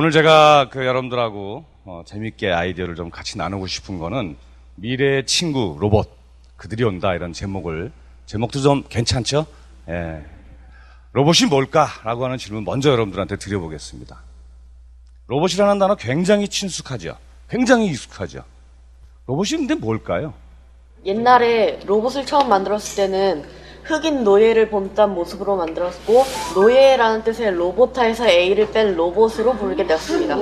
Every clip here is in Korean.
오늘 제가 여러분들하고 재밌게 아이디어를 좀 같이 나누고 싶은 거는 미래의 친구 로봇 그들이 온다 이런 제목도 좀 괜찮죠? 예. 로봇이 뭘까라고 하는 질문 먼저 여러분들한테 드려보겠습니다. 로봇이라는 단어 굉장히 친숙하죠? 굉장히 익숙하죠? 로봇이 근데 뭘까요? 옛날에 로봇을 처음 만들었을 때는 흑인 노예를 본딴 모습으로 만들었고 노예라는 뜻의 로보타에서 A를 뺀 로봇으로 부르게 되었습니다.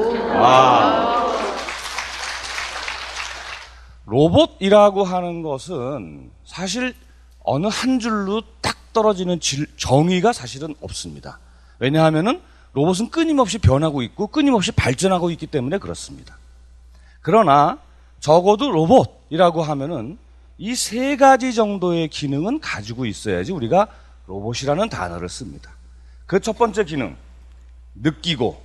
로봇이라고 하는 것은 사실 어느 한 줄로 딱 떨어지는 정의가 사실은 없습니다. 왜냐하면은 로봇은 끊임없이 변하고 있고 끊임없이 발전하고 있기 때문에 그렇습니다. 그러나 적어도 로봇이라고 하면은 이 세 가지 정도의 기능은 가지고 있어야지 우리가 로봇이라는 단어를 씁니다. 그 첫 번째 기능, 느끼고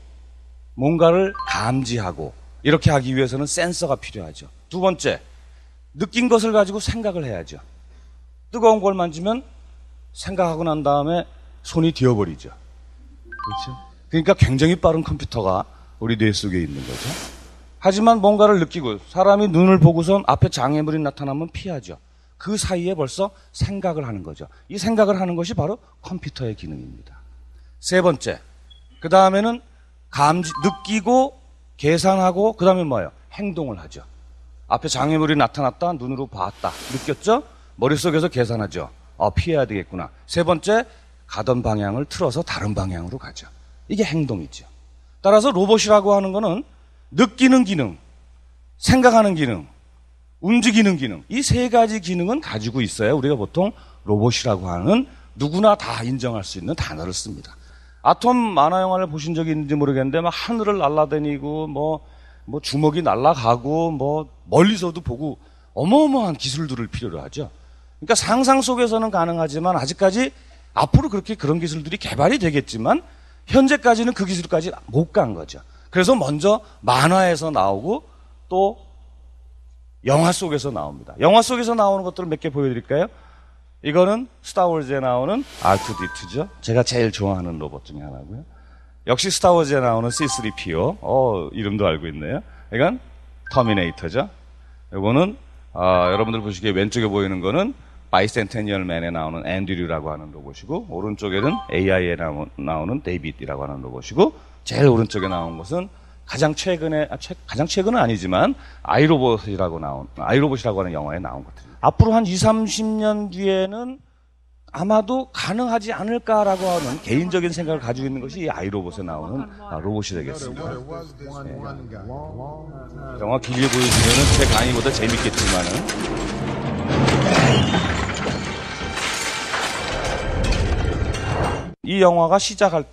뭔가를 감지하고 이렇게 하기 위해서는 센서가 필요하죠. 두 번째, 느낀 것을 가지고 생각을 해야죠. 뜨거운 걸 만지면 생각하고 난 다음에 손이 디어버리죠. 그렇죠? 그러니까 굉장히 빠른 컴퓨터가 우리 뇌 속에 있는 거죠. 하지만 뭔가를 느끼고 사람이 눈을 보고선 앞에 장애물이 나타나면 피하죠. 그 사이에 벌써 생각을 하는 거죠. 이 생각을 하는 것이 바로 컴퓨터의 기능입니다. 세 번째, 그 다음에는 느끼고 계산하고 그 다음에 뭐예요? 행동을 하죠. 앞에 장애물이 나타났다, 눈으로 봤다, 느꼈죠? 머릿속에서 계산하죠. 피해야 되겠구나. 세 번째, 가던 방향을 틀어서 다른 방향으로 가죠. 이게 행동이죠. 따라서 로봇이라고 하는 거는 느끼는 기능, 생각하는 기능, 움직이는 기능, 이 세 가지 기능은 가지고 있어야 우리가 보통 로봇이라고 하는 누구나 다 인정할 수 있는 단어를 씁니다. 아톰 만화 영화를 보신 적이 있는지 모르겠는데 막 하늘을 날아다니고 뭐 주먹이 날아가고 뭐 멀리서도 보고 어마어마한 기술들을 필요로 하죠. 그러니까 상상 속에서는 가능하지만 아직까지 앞으로 그런 기술들이 개발이 되겠지만 현재까지는 그 기술까지 못 간 거죠. 그래서 먼저 만화에서 나오고 또 영화 속에서 나옵니다. 영화 속에서 나오는 것들을 몇 개 보여드릴까요? 이거는 스타워즈에 나오는 R2-D2죠. 제가 제일 좋아하는 로봇 중에 하나고요. 역시 스타워즈에 나오는 C-3PO. 이름도 알고 있네요. 이건 터미네이터죠. 이거는 여러분들 보시기에 왼쪽에 보이는 거는 바이센테니얼 맨에 나오는 앤드류라고 하는 로봇이고 오른쪽에는 AI에 나오는 데이빗이라고 하는 로봇이고 제일 오른쪽에 나온 것은 가장 최근은 아니지만 아이로봇이라고 하는 영화에 나온 것들입니다. 앞으로 한 20-30년 뒤에는 아마도 가능하지 않을까라고 하는 개인적인 생각을 가지고 있는 것이 이 아이로봇에 나오는 로봇이 되겠습니다. 영화 길게 보여주면은 제 강의보다 재밌겠지만은 이 영화가 시작할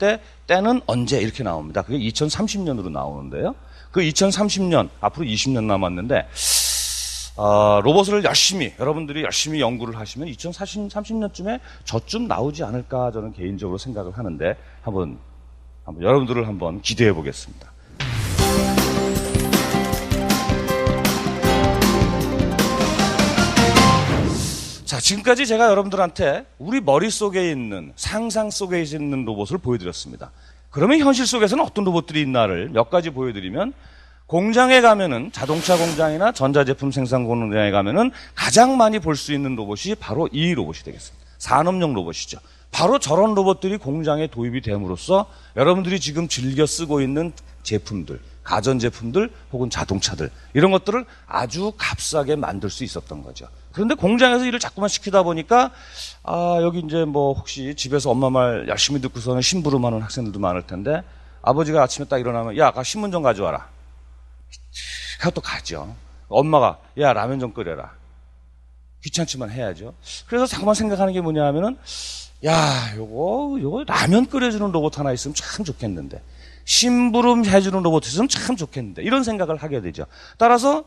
때는 언제 이렇게 나옵니다. 그게 2030년으로 나오는데요. 그 2030년 앞으로 20년 남았는데 로봇을 여러분들이 열심히 연구를 하시면 2030년쯤에 저쯤 나오지 않을까 저는 개인적으로 생각을 하는데 한번 여러분들을 한번 기대해 보겠습니다. 자, 지금까지 제가 여러분들한테 우리 머릿속에 있는 상상 속에 있는 로봇을 보여드렸습니다. 그러면 현실 속에서는 어떤 로봇들이 있나를 몇 가지 보여드리면 공장에 가면은 자동차 공장이나 전자제품 생산 공장에 가면은 가장 많이 볼 수 있는 로봇이 바로 이 로봇이 되겠습니다. 산업용 로봇이죠. 바로 저런 로봇들이 공장에 도입이 됨으로써 여러분들이 지금 즐겨 쓰고 있는 제품들, 가전제품들 혹은 자동차들 이런 것들을 아주 값싸게 만들 수 있었던 거죠. 그런데 공장에서 일을 자꾸만 시키다 보니까 여기 이제 뭐 혹시 집에서 엄마 말 열심히 듣고서는 심부름하는 학생들도 많을 텐데 아버지가 아침에 딱 일어나면 야, 신문 좀 가져와라. 하고 또 가죠. 엄마가 야, 라면 좀 끓여라. 귀찮지만 해야죠. 그래서 자꾸만 생각하는 게 뭐냐 하면은 야, 요거 라면 끓여주는 로봇 하나 있으면 참 좋겠는데 심부름 해주는 로봇 있으면 참 좋겠는데 이런 생각을 하게 되죠. 따라서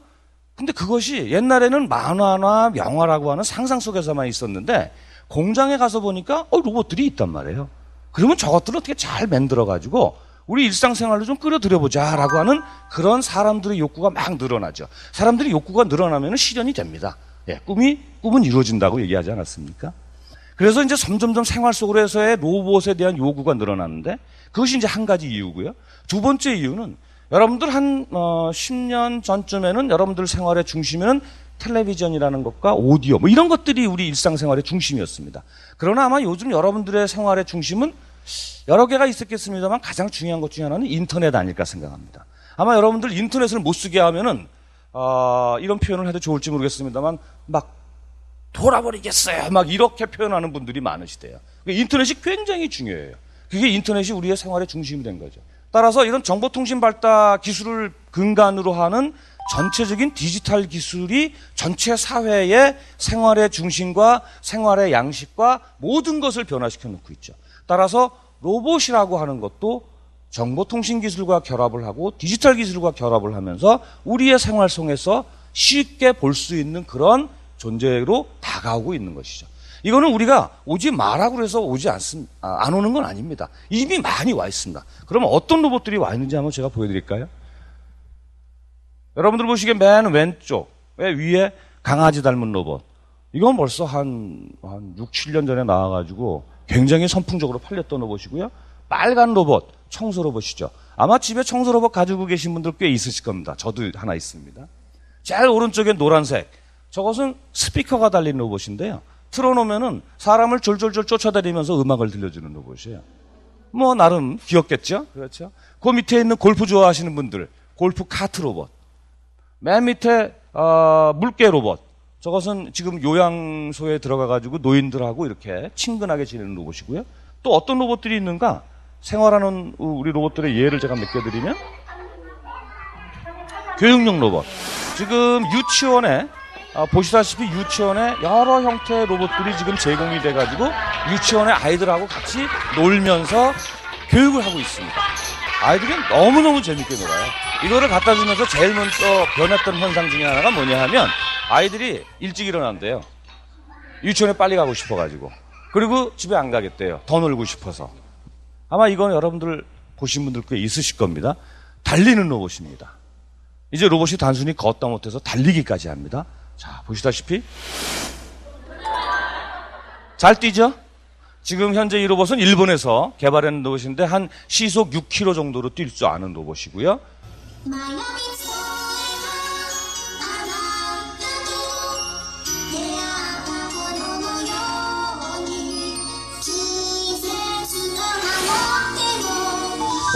근데 그것이 옛날에는 만화나 영화라고 하는 상상 속에서만 있었는데 공장에 가서 보니까 로봇들이 있단 말이에요. 그러면 저것들을 어떻게 잘 만들어가지고 우리 일상생활로 좀 끌어들여보자라고 하는 그런 사람들의 욕구가 막 늘어나죠. 사람들이 욕구가 늘어나면 실현이 됩니다. 예, 꿈은 이루어진다고 얘기하지 않았습니까? 그래서 이제 점점점 생활 속으로서의 로봇에 대한 요구가 늘어났는데 그것이 이제 한 가지 이유고요. 두 번째 이유는 여러분들 한 10년 전쯤에는 여러분들 생활의 중심에는 텔레비전이라는 것과 오디오 뭐 이런 것들이 우리 일상생활의 중심이었습니다. 그러나 아마 요즘 여러분들의 생활의 중심은 여러 개가 있었겠습니다만 가장 중요한 것 중에 하나는 인터넷 아닐까 생각합니다. 아마 여러분들 인터넷을 못 쓰게 하면은 이런 표현을 해도 좋을지 모르겠습니다만 막 돌아버리겠어요. 막 이렇게 표현하는 분들이 많으시대요. 인터넷이 굉장히 중요해요. 그게 인터넷이 우리의 생활의 중심이 된 거죠. 따라서 이런 정보통신 발달 기술을 근간으로 하는 전체적인 디지털 기술이 전체 사회의 생활의 중심과 생활의 양식과 모든 것을 변화시켜 놓고 있죠. 따라서 로봇이라고 하는 것도 정보통신 기술과 결합을 하고 디지털 기술과 결합을 하면서 우리의 생활 속에서 쉽게 볼 수 있는 그런 존재로 다가오고 있는 것이죠. 이거는 우리가 오지 마라고 해서 안 오는 건 아닙니다. 이미 많이 와 있습니다. 그러면 어떤 로봇들이 와 있는지 한번 제가 보여드릴까요? 여러분들 보시기에 맨 왼쪽 위에 강아지 닮은 로봇. 이건 벌써 한 6, 7년 전에 나와가지고 굉장히 선풍적으로 팔렸던 로봇이고요. 빨간 로봇, 청소 로봇이죠. 아마 집에 청소 로봇 가지고 계신 분들 꽤 있으실 겁니다. 저도 하나 있습니다. 제일 오른쪽에 노란색. 저것은 스피커가 달린 로봇인데요. 틀어놓으면은 사람을 졸졸졸 쫓아다니면서 음악을 들려주는 로봇이에요. 뭐 나름 귀엽겠죠? 그렇죠? 그 밑에 있는 골프 좋아하시는 분들, 골프 카트 로봇. 맨 밑에 물개 로봇. 저것은 지금 요양소에 들어가가지고 노인들하고 이렇게 친근하게 지내는 로봇이고요. 또 어떤 로봇들이 있는가? 생활하는 우리 로봇들의 예를 제가 몇 개 드리면 교육용 로봇. 지금 유치원에 보시다시피 유치원에 여러 형태의 로봇들이 지금 제공이 돼가지고 유치원의 아이들하고 같이 놀면서 교육을 하고 있습니다. 아이들이 너무너무 재밌게 놀아요. 이거를 갖다 주면서 제일 먼저 변했던 현상 중에 하나가 뭐냐 하면 아이들이 일찍 일어난대요. 유치원에 빨리 가고 싶어가지고. 그리고 집에 안 가겠대요. 더 놀고 싶어서. 아마 이건 여러분들 보신 분들 꽤 있으실 겁니다. 달리는 로봇입니다. 이제 로봇이 단순히 걷다 못해서 달리기까지 합니다. 자, 보시다시피 잘 뛰죠? 지금 현재 이 로봇은 일본에서 개발한 로봇인데 한 시속 6km 정도로 뛸 줄 아는 로봇이고요.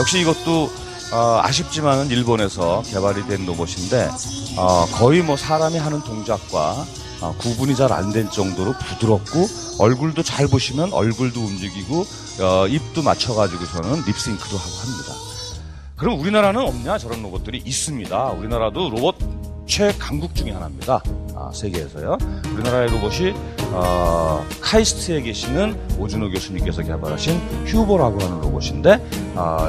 역시 이것도 아쉽지만은 일본에서 개발이 된 로봇인데 거의 뭐 사람이 하는 동작과 구분이 잘 안 된 정도로 부드럽고 얼굴도 잘 보시면 얼굴도 움직이고 입도 맞춰가지고서는 립싱크도 하고 합니다. 그럼 우리나라는 없냐? 저런 로봇들이 있습니다. 우리나라도 로봇 최강국 중에 하나입니다. 세계에서요. 우리나라의 로봇이 카이스트에 계시는 오준호 교수님께서 개발하신 휴보라고 하는 로봇인데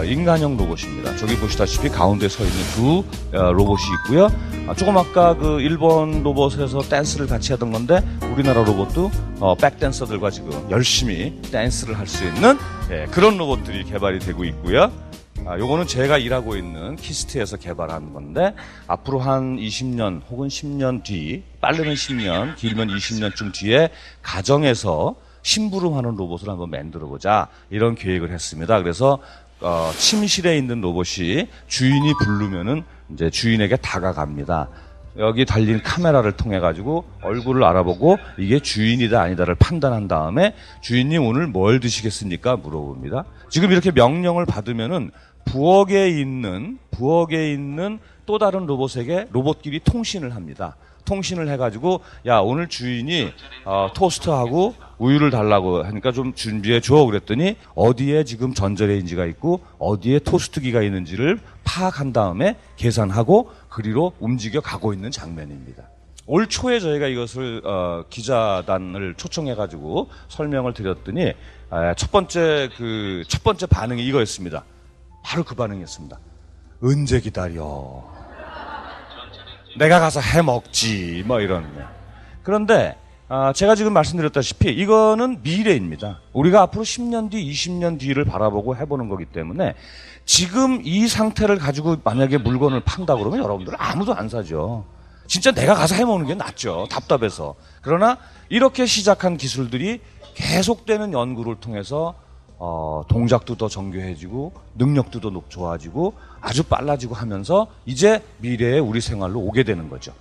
인간형 로봇입니다. 저기 보시다시피 가운데 서 있는 두 로봇이 있고요. 조금 아까 그 일본 로봇에서 댄스를 같이 하던 건데 우리나라 로봇도 백댄서들과 지금 열심히 댄스를 할 수 있는 그런 로봇들이 개발이 되고 있고요. 요거는 제가 일하고 있는 키스트에서 개발한 건데 앞으로 한 20년 혹은 10년 뒤, 빠르면 10년, 길면 20년쯤 뒤에 가정에서 심부름하는 로봇을 한번 만들어보자 이런 계획을 했습니다. 그래서 침실에 있는 로봇이 주인이 부르면은 이제 주인에게 다가갑니다. 여기 달린 카메라를 통해 가지고 얼굴을 알아보고 이게 주인이다 아니다를 판단한 다음에 주인님 오늘 뭘 드시겠습니까? 물어봅니다. 지금 이렇게 명령을 받으면은 부엌에 있는 또 다른 로봇에게 로봇끼리 통신을 합니다. 통신을 해가지고 야 오늘 주인이 토스트하고 우유를 달라고 하니까 좀 준비해 줘 그랬더니 어디에 지금 전자레인지가 있고 어디에 토스트기가 있는지를 파악한 다음에 계산하고 그리로 움직여 가고 있는 장면입니다. 올 초에 저희가 이것을 기자단을 초청해가지고 설명을 드렸더니 첫 번째 반응이 이거였습니다. 바로 그 반응이었습니다. 언제 기다려? 내가 가서 해 먹지 뭐 이런. 그런데 제가 지금 말씀드렸다시피 이거는 미래입니다. 우리가 앞으로 10년 뒤, 20년 뒤를 바라보고 해보는 거기 때문에 지금 이 상태를 가지고 만약에 물건을 판다 그러면 여러분들 아무도 안 사죠. 진짜 내가 가서 해먹는 게 낫죠. 답답해서. 그러나 이렇게 시작한 기술들이 계속되는 연구를 통해서 동작도 더 정교해지고 능력도 더 좋아지고 아주 빨라지고 하면서 이제 미래의 우리 생활로 오게 되는 거죠.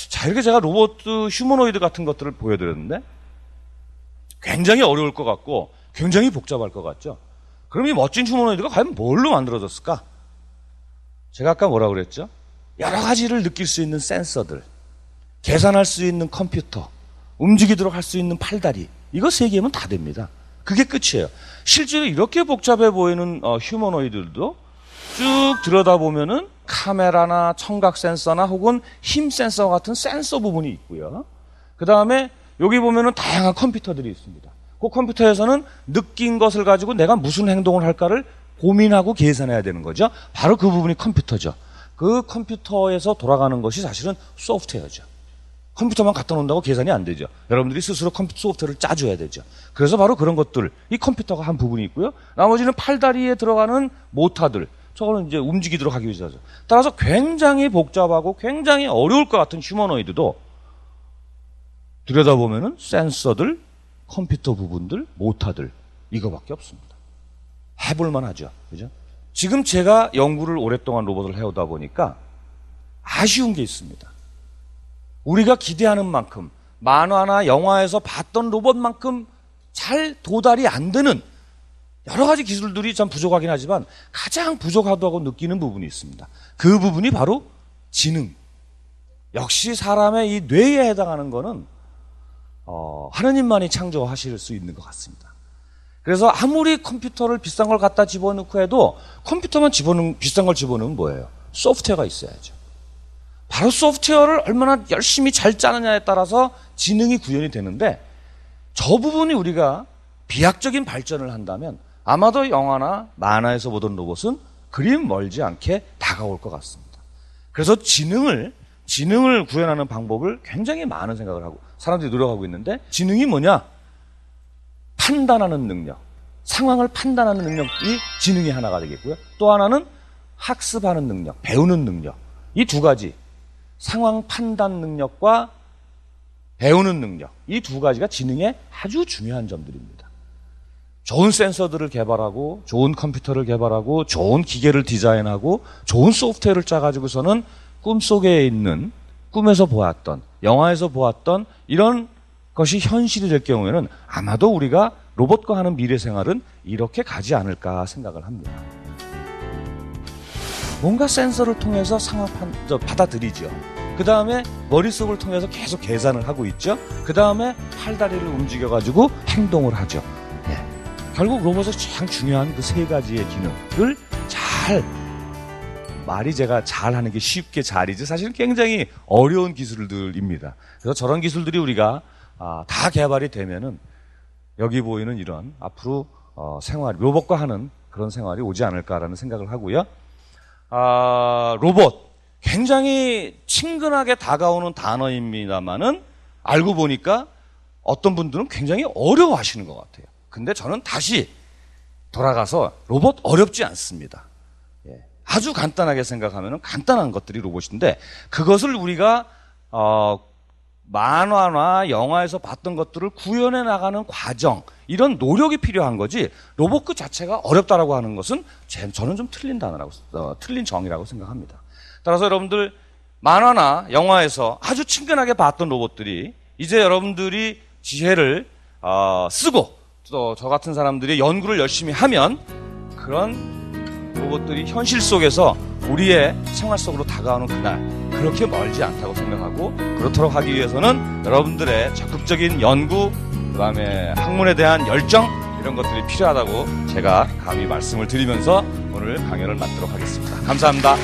자, 이렇게 제가 로봇 휴머노이드 같은 것들을 보여드렸는데 굉장히 어려울 것 같고 굉장히 복잡할 것 같죠. 그럼 이 멋진 휴머노이드가 과연 뭘로 만들어졌을까? 제가 아까 뭐라고 그랬죠? 여러 가지를 느낄 수 있는 센서들, 계산할 수 있는 컴퓨터, 움직이도록 할 수 있는 팔다리, 이거 세 개면 다 됩니다. 그게 끝이에요. 실제로 이렇게 복잡해 보이는 휴머노이드들도 쭉 들여다보면은 카메라나 청각 센서나 혹은 힘 센서 같은 센서 부분이 있고요. 그 다음에 여기 보면은 다양한 컴퓨터들이 있습니다. 그 컴퓨터에서는 느낀 것을 가지고 내가 무슨 행동을 할까를 고민하고 계산해야 되는 거죠. 바로 그 부분이 컴퓨터죠. 그 컴퓨터에서 돌아가는 것이 사실은 소프트웨어죠. 컴퓨터만 갖다 놓는다고 계산이 안 되죠. 여러분들이 스스로 컴퓨터 소프트웨어를 짜줘야 되죠. 그래서 바로 그런 것들, 이 컴퓨터가 한 부분이 있고요. 나머지는 팔다리에 들어가는 모터들, 저거는 이제 움직이도록 하기 위해서죠. 따라서 굉장히 복잡하고 굉장히 어려울 것 같은 휴머노이드도 들여다보면은 센서들, 컴퓨터 부분들, 모터들, 이거밖에 없습니다. 해볼만 하죠. 그죠? 지금 제가 연구를 오랫동안 로봇을 해오다 보니까 아쉬운 게 있습니다. 우리가 기대하는 만큼 만화나 영화에서 봤던 로봇만큼 잘 도달이 안 되는 여러 가지 기술들이 참 부족하긴 하지만 가장 부족하다고 느끼는 부분이 있습니다. 그 부분이 바로 지능. 역시 사람의 이 뇌에 해당하는 거는 하느님만이 창조하실 수 있는 것 같습니다. 그래서 아무리 컴퓨터를 비싼 걸 갖다 집어넣고 해도 컴퓨터만 비싼 걸 집어넣으면 뭐예요? 소프트웨어가 있어야죠. 바로 소프트웨어를 얼마나 열심히 잘 짜느냐에 따라서 지능이 구현이 되는데 저 부분이 우리가 비약적인 발전을 한다면 아마도 영화나 만화에서 보던 로봇은 그리 멀지 않게 다가올 것 같습니다. 그래서 지능을 구현하는 방법을 굉장히 많은 생각을 하고 사람들이 노력하고 있는데 지능이 뭐냐? 판단하는 능력, 상황을 판단하는 능력이 지능이 하나가 되겠고요. 또 하나는 학습하는 능력, 배우는 능력. 이 두 가지, 상황 판단 능력과 배우는 능력, 이 두 가지가 지능의 아주 중요한 점들입니다. 좋은 센서들을 개발하고 좋은 컴퓨터를 개발하고 좋은 기계를 디자인하고 좋은 소프트웨어를 짜가지고서는 꿈속에 있는, 꿈에서 보았던, 영화에서 보았던 이런 것이 현실이 될 경우에는 아마도 우리가 로봇과 하는 미래 생활은 이렇게 가지 않을까 생각을 합니다. 뭔가 센서를 통해서 상황 받아들이죠. 그 다음에 머릿속을 통해서 계속 계산을 하고 있죠. 그 다음에 팔다리를 움직여가지고 행동을 하죠. 결국 로봇의 가장 중요한 그 세 가지의 기능을 말이 제가 잘하는 게 쉽게 잘이지 사실은 굉장히 어려운 기술들입니다. 그래서 저런 기술들이 우리가 다 개발이 되면은 여기 보이는 이런 앞으로 로봇과 하는 그런 생활이 오지 않을까라는 생각을 하고요. 로봇 굉장히 친근하게 다가오는 단어입니다만은 알고 보니까 어떤 분들은 굉장히 어려워하시는 것 같아요. 근데 저는 다시 돌아가서 로봇 어렵지 않습니다. 아주 간단하게 생각하면 간단한 것들이 로봇인데 그것을 우리가 만화나 영화에서 봤던 것들을 구현해 나가는 과정, 이런 노력이 필요한 거지 로봇 그 자체가 어렵다라고 하는 것은 저는 좀 틀린 정의라고 생각합니다. 따라서 여러분들 만화나 영화에서 아주 친근하게 봤던 로봇들이 이제 여러분들이 지혜를 쓰고 또 저 같은 사람들이 연구를 열심히 하면 그런 로봇들이 현실 속에서 우리의 생활 속으로 다가오는 그날 그렇게 멀지 않다고 생각하고 그렇도록 하기 위해서는 여러분들의 적극적인 연구, 그다음에 학문에 대한 열정 이런 것들이 필요하다고 제가 감히 말씀을 드리면서 오늘 강연을 마치도록 하겠습니다. 감사합니다.